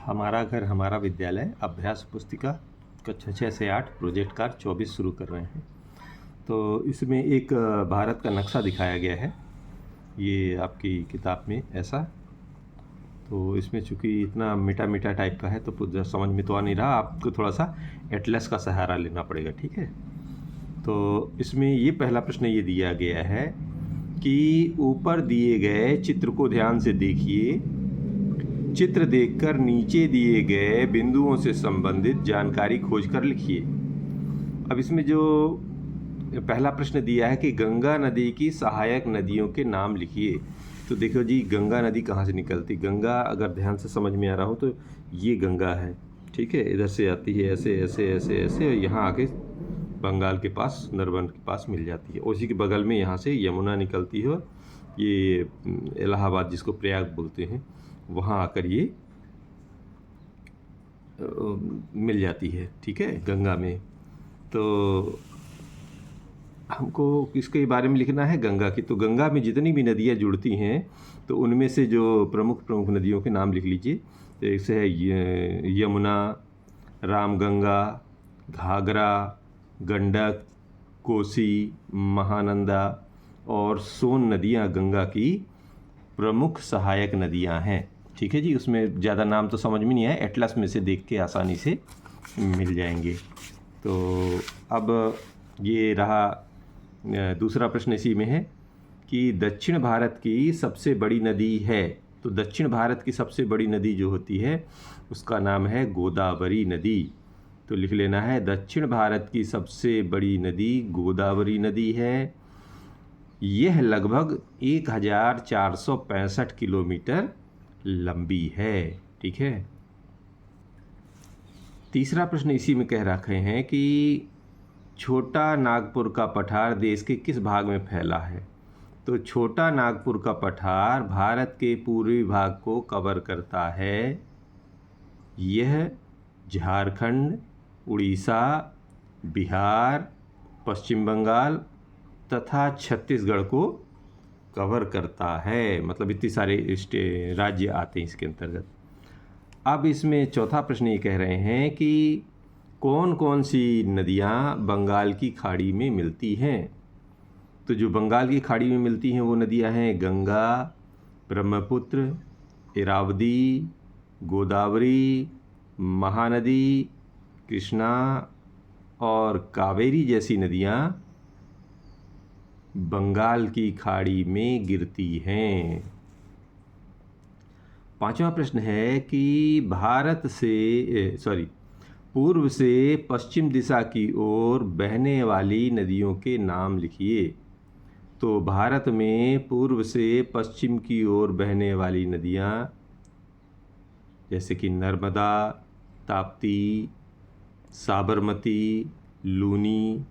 हमारा घर हमारा विद्यालय अभ्यास पुस्तिका कक्षा 6 से 8 प्रोजेक्ट कार्य 24 शुरू कर रहे हैं। तो इसमें एक भारत का नक्शा दिखाया गया है, ये आपकी किताब में ऐसा। तो इसमें चूँकि इतना मीठा मीठा टाइप का है तो पूरा समझ में तो आ नहीं रहा, आपको थोड़ा सा एटलस का सहारा लेना पड़ेगा, ठीक है। तो इसमें ये पहला प्रश्न ये दिया गया है कि ऊपर दिए गए चित्र को ध्यान से देखिए, चित्र देखकर नीचे दिए गए बिंदुओं से संबंधित जानकारी खोजकर लिखिए। अब इसमें जो पहला प्रश्न दिया है कि गंगा नदी की सहायक नदियों के नाम लिखिए। तो देखो जी, गंगा नदी कहाँ से निकलती, गंगा अगर ध्यान से समझ में आ रहा हो तो ये गंगा है, ठीक है। इधर से आती है ऐसे ऐसे ऐसे ऐसे, और यहाँ आके बंगाल के पास नरबन के पास मिल जाती है। उसी के बगल में यहाँ से यमुना निकलती है, ये इलाहाबाद जिसको प्रयाग बोलते हैं, वहाँ आकर ये मिल जाती है, ठीक है, गंगा में। तो हमको किसके बारे में लिखना है, गंगा की। तो गंगा में जितनी भी नदियाँ जुड़ती हैं तो उनमें से जो प्रमुख प्रमुख नदियों के नाम लिख लीजिए। तो एक से है यमुना, रामगंगा, घाघरा, गंडक, कोसी, महानंदा और सोन नदियाँ गंगा की प्रमुख सहायक नदियाँ हैं, ठीक है जी। उसमें ज़्यादा नाम तो समझ में नहीं आए, एटलस में से देख के आसानी से मिल जाएंगे। तो अब ये रहा दूसरा प्रश्न इसी में है कि दक्षिण भारत की सबसे बड़ी नदी है। तो दक्षिण भारत की सबसे बड़ी नदी जो होती है उसका नाम है गोदावरी नदी। तो लिख लेना है, दक्षिण भारत की सबसे बड़ी नदी गोदावरी नदी है। यह लगभग 1465 किलोमीटर लंबी है, ठीक है। तीसरा प्रश्न इसी में कह रखे हैं कि छोटा नागपुर का पठार देश के किस भाग में फैला है। तो छोटा नागपुर का पठार भारत के पूर्वी भाग को कवर करता है। यह झारखंड, उड़ीसा, बिहार, पश्चिम बंगाल तथा छत्तीसगढ़ को कवर करता है, मतलब इतने सारे राज्य आते हैं इसके अंतर्गत। अब इसमें चौथा प्रश्न ये कह रहे हैं कि कौन कौन सी नदियाँ बंगाल की खाड़ी में मिलती हैं। तो जो बंगाल की खाड़ी में मिलती हैं वो नदियाँ हैं गंगा, ब्रह्मपुत्र, इरावदी, गोदावरी, महानदी, कृष्णा और कावेरी जैसी नदियाँ बंगाल की खाड़ी में गिरती हैं। पांचवा प्रश्न है कि पूर्व से पश्चिम दिशा की ओर बहने वाली नदियों के नाम लिखिए। तो भारत में पूर्व से पश्चिम की ओर बहने वाली नदियाँ जैसे कि नर्मदा, ताप्ती, साबरमती, लूनी,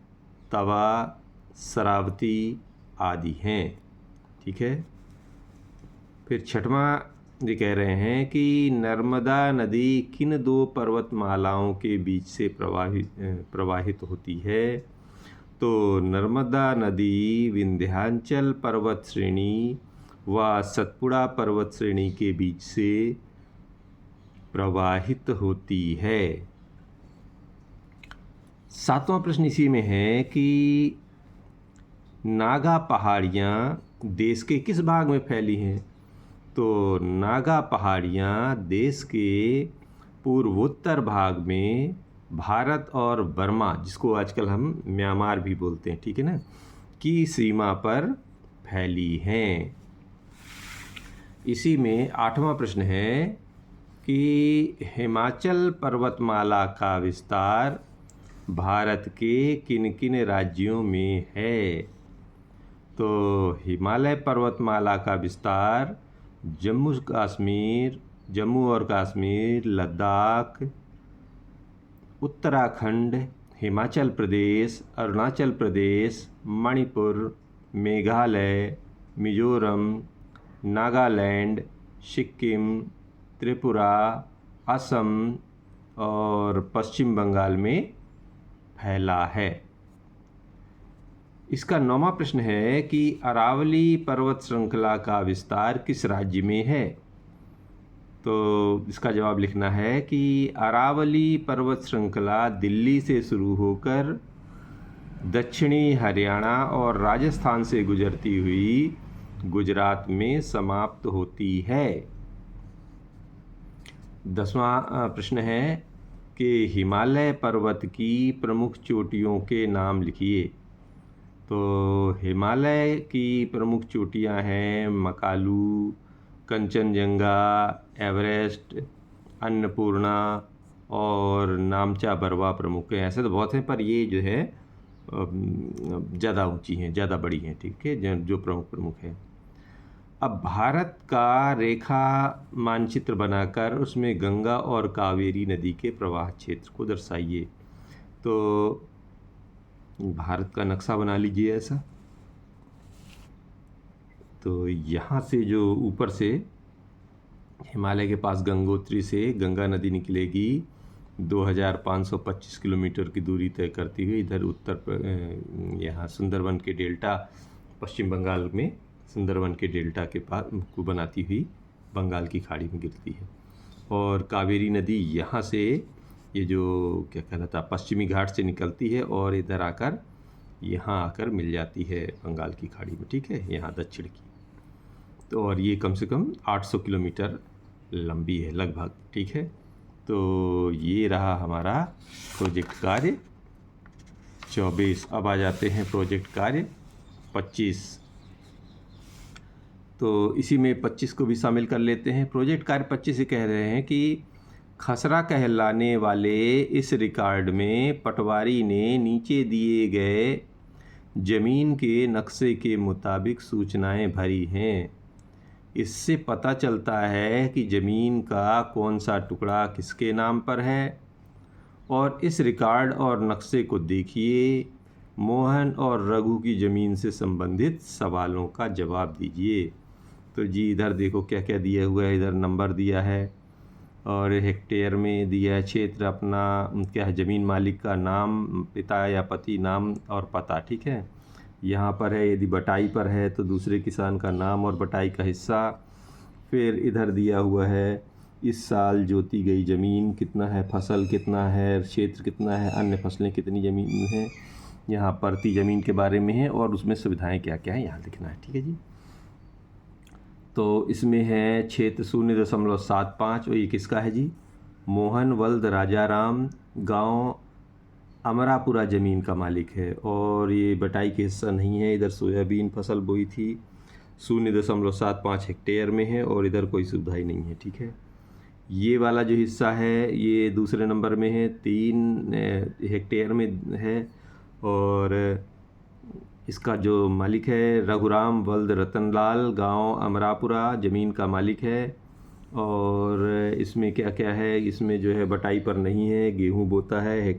तवा, शरावती आदि हैं, ठीक है। फिर छठवां ये कह रहे हैं कि नर्मदा नदी किन दो पर्वतमालाओं के बीच से प्रवाहित होती है। तो नर्मदा नदी विंध्याचल पर्वत श्रेणी व सतपुड़ा पर्वत श्रेणी के बीच से प्रवाहित होती है। सातवां प्रश्न इसी में है कि नागा पहाड़ियाँ देश के किस भाग में फैली हैं। तो नागा पहाड़ियाँ देश के पूर्वोत्तर भाग में भारत और बर्मा, जिसको आजकल हम म्यांमार भी बोलते हैं, ठीक है ना, की सीमा पर फैली हैं। इसी में आठवां प्रश्न है कि हिमाचल पर्वतमाला का विस्तार भारत के किन किन राज्यों में है। तो हिमालय पर्वतमाला का विस्तार जम्मू और कश्मीर, लद्दाख, उत्तराखंड, हिमाचल प्रदेश, अरुणाचल प्रदेश, मणिपुर, मेघालय, मिजोरम, नागालैंड, सिक्किम, त्रिपुरा, असम और पश्चिम बंगाल में फैला है। इसका नौवां प्रश्न है कि अरावली पर्वत श्रृंखला का विस्तार किस राज्य में है। तो इसका जवाब लिखना है कि अरावली पर्वत श्रृंखला दिल्ली से शुरू होकर दक्षिणी हरियाणा और राजस्थान से गुजरती हुई गुजरात में समाप्त होती है। 10वां प्रश्न है कि हिमालय पर्वत की प्रमुख चोटियों के नाम लिखिए। तो हिमालय की प्रमुख चोटियां हैं मकालू, कंचनजंगा, एवरेस्ट, अन्नपूर्णा और नामचा बरवा प्रमुख हैं। ऐसे तो बहुत हैं, पर ये जो है ज़्यादा ऊंची हैं, ज़्यादा बड़ी हैं, ठीक है, जो प्रमुख है। अब भारत का रेखा मानचित्र बनाकर उसमें गंगा और कावेरी नदी के प्रवाह क्षेत्र को दर्शाइए। तो भारत का नक्शा बना लीजिए ऐसा। तो यहाँ से जो ऊपर से हिमालय के पास गंगोत्री से गंगा नदी निकलेगी, 2525 किलोमीटर की दूरी तय करती हुई इधर यहाँ सुंदरवन के डेल्टा, पश्चिम बंगाल में सुंदरवन के डेल्टा के पास को बनाती हुई बंगाल की खाड़ी में गिरती है। और कावेरी नदी यहाँ से ये जो क्या कहलाता पश्चिमी घाट से निकलती है और इधर आकर यहाँ आकर मिल जाती है बंगाल की खाड़ी में, ठीक है, यहाँ दक्षिण की। तो और ये कम से कम 800 किलोमीटर लंबी है लगभग, ठीक है। तो ये रहा हमारा प्रोजेक्ट कार्य 24। अब आ जाते हैं प्रोजेक्ट कार्य 25। तो इसी में 25 को भी शामिल कर लेते हैं। प्रोजेक्ट कार्य 25 से कह रहे हैं कि खसरा कहलाने वाले इस रिकॉर्ड में पटवारी ने नीचे दिए गए ज़मीन के नक्शे के मुताबिक सूचनाएं भरी हैं। इससे पता चलता है कि ज़मीन का कौन सा टुकड़ा किसके नाम पर है। और इस रिकॉर्ड और नक्शे को देखिए, मोहन और रघु की ज़मीन से संबंधित सवालों का जवाब दीजिए। तो जी इधर देखो क्या क्या दिया हुआ है, इधर नंबर दिया है और हेक्टेयर में दिया है क्षेत्र, अपना क्या है ज़मीन मालिक का नाम, पिता या पति नाम और पता, ठीक है। यहाँ पर है यदि बटाई पर है तो दूसरे किसान का नाम और बटाई का हिस्सा। फिर इधर दिया हुआ है इस साल जोती गई ज़मीन कितना है, फसल कितना है, क्षेत्र कितना है, अन्य फसलें कितनी ज़मीन में हैं, यहाँ परती ज़मीन के बारे में है और उसमें सुविधाएं क्या क्या है यहाँ लिखना है, ठीक है जी। तो इसमें है क्षेत्र 0.75 और ये किसका है जी, मोहन वल्द राजाराम, गांव अमरापुरा ज़मीन का मालिक है। और ये बटाई के हिस्सा नहीं है, इधर सोयाबीन फसल बोई थी, 0.75 हेक्टेयर में है और इधर कोई सुविधा ही नहीं है, ठीक है। ये वाला जो हिस्सा है ये दूसरे नंबर में है, 3 हेक्टेयर में है और इसका जो मालिक है रघुराम वल्द रतनलाल, गांव अमरापुरा ज़मीन का मालिक है। और इसमें क्या क्या है, इसमें जो है बटाई पर नहीं है, गेहूं बोता है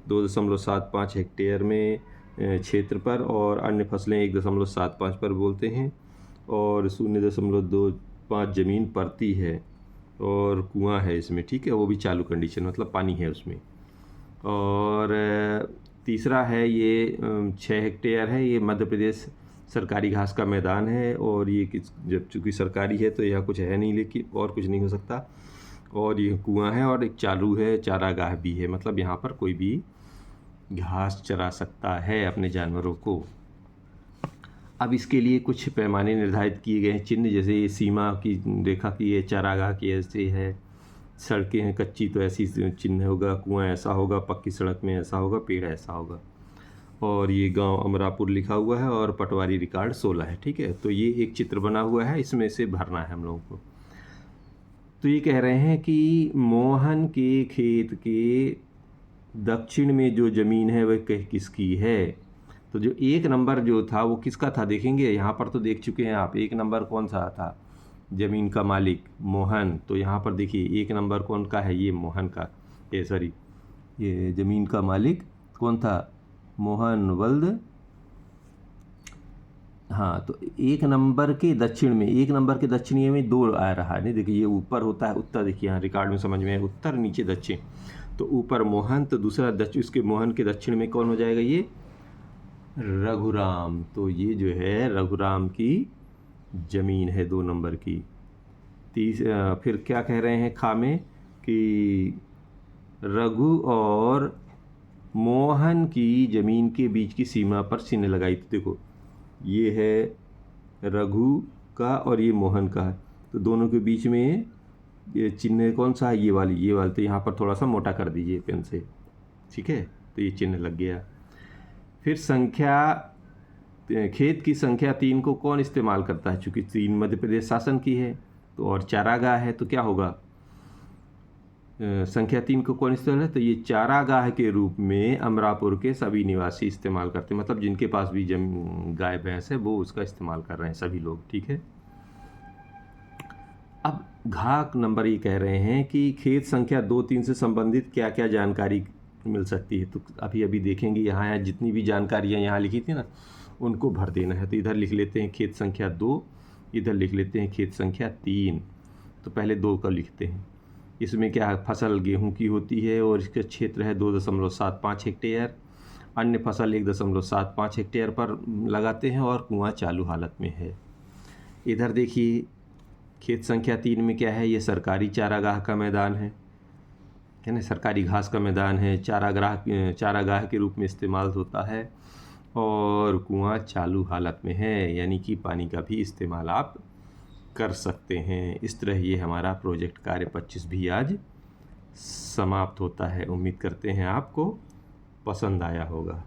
2.75 हेक्टेयर में क्षेत्र पर और अन्य फसलें 1.75 पर बोलते हैं। और 0.25 ज़मीन परती है और कुआं है इसमें, ठीक है, वो भी चालू कंडीशन, मतलब पानी है उसमें। और तीसरा है ये 6 हेक्टेयर है, ये मध्य प्रदेश सरकारी घास का मैदान है और ये जब चूँकि सरकारी है तो यह कुछ है नहीं, लेकिन और कुछ नहीं हो सकता। और ये कुआं है और एक चालू है, चारागाह भी है, मतलब यहाँ पर कोई भी घास चरा सकता है अपने जानवरों को। अब इसके लिए कुछ पैमाने निर्धारित किए गए हैं, चिन्ह, जैसे सीमा की रेखा की है, चारागाह की ऐसे है, सड़कें हैं कच्ची तो ऐसी चिन्ह होगा, कुआं ऐसा होगा, पक्की सड़क में ऐसा होगा, पेड़ ऐसा होगा। और ये गांव अमरापुर लिखा हुआ है और पटवारी रिकॉर्ड 16 है, ठीक है। तो ये एक चित्र बना हुआ है, इसमें से भरना है हम लोगों को। तो ये कह रहे हैं कि मोहन के खेत के दक्षिण में जो ज़मीन है वह किसकी है। तो जो 1 नंबर जो था वो किसका था देखेंगे, यहाँ पर तो देख चुके हैं आप। 1 नंबर कौन सा था, ज़मीन का मालिक मोहन। तो यहाँ पर देखिए 1 नंबर कौन का है, ये मोहन का, ये सॉरी ये ज़मीन का मालिक कौन था, मोहन वल्द। हाँ, तो 1 नंबर के दक्षिण में, 1 नंबर के दक्षिणी में 2 आ रहा है, नहीं देखिए ये ऊपर होता है उत्तर, देखिए यहाँ रिकॉर्ड में समझ में है उत्तर, नीचे दक्षिण। तो ऊपर मोहन, तो दूसरा दक्षिण, उसके मोहन के दक्षिण में कौन हो जाएगा, ये रघुराम। तो ये जो है रघुराम की ज़मीन है 2 नंबर की। फिर क्या कह रहे हैं खा में कि रघु और मोहन की ज़मीन के बीच की सीमा पर चिन्ह लगाई। तो देखो ये है रघु का और ये मोहन का है, तो दोनों के बीच में ये चिन्ह कौन सा है, ये वाली। तो यहाँ पर थोड़ा सा मोटा कर दीजिए पेन से, ठीक है। तो ये चिन्ह लग गया। फिर खेत की संख्या 3 को कौन इस्तेमाल करता है? चूँकि 3 मध्य प्रदेश शासन की है तो और चारागाह है, तो क्या होगा? संख्या 3 को कौन इस्तेमाल है? तो ये चारागाह के रूप में अमरापुर के सभी निवासी इस्तेमाल करते हैं, मतलब जिनके पास भी गाय भैंस है वो उसका इस्तेमाल कर रहे हैं सभी लोग, ठीक है। अब घाक नंबर ये कह रहे हैं कि खेत संख्या 2-3 से संबंधित क्या क्या जानकारी मिल सकती है। तो अभी देखेंगे यहाँ जितनी भी जानकारियाँ यहाँ लिखी थी ना उनको भर देना है। तो इधर लिख लेते हैं खेत संख्या 2, इधर लिख लेते हैं खेत संख्या 3। तो पहले 2 का लिखते हैं। इसमें क्या फसल गेहूं की होती है और इसका क्षेत्र है 2.75 हेक्टेयर। अन्य फसल 1.75 हेक्टेयर पर लगाते हैं और कुआं चालू हालत में है। इधर देखिए खेत संख्या 3 में क्या है, ये सरकारी चारागाह का मैदान है ना, सरकारी घास का मैदान है, चारागाह के रूप में इस्तेमाल होता है और कुआं चालू हालत में है, यानी कि पानी का भी इस्तेमाल आप कर सकते हैं। इस तरह ये हमारा प्रोजेक्ट कार्य 25 भी आज समाप्त होता है। उम्मीद करते हैं आपको पसंद आया होगा।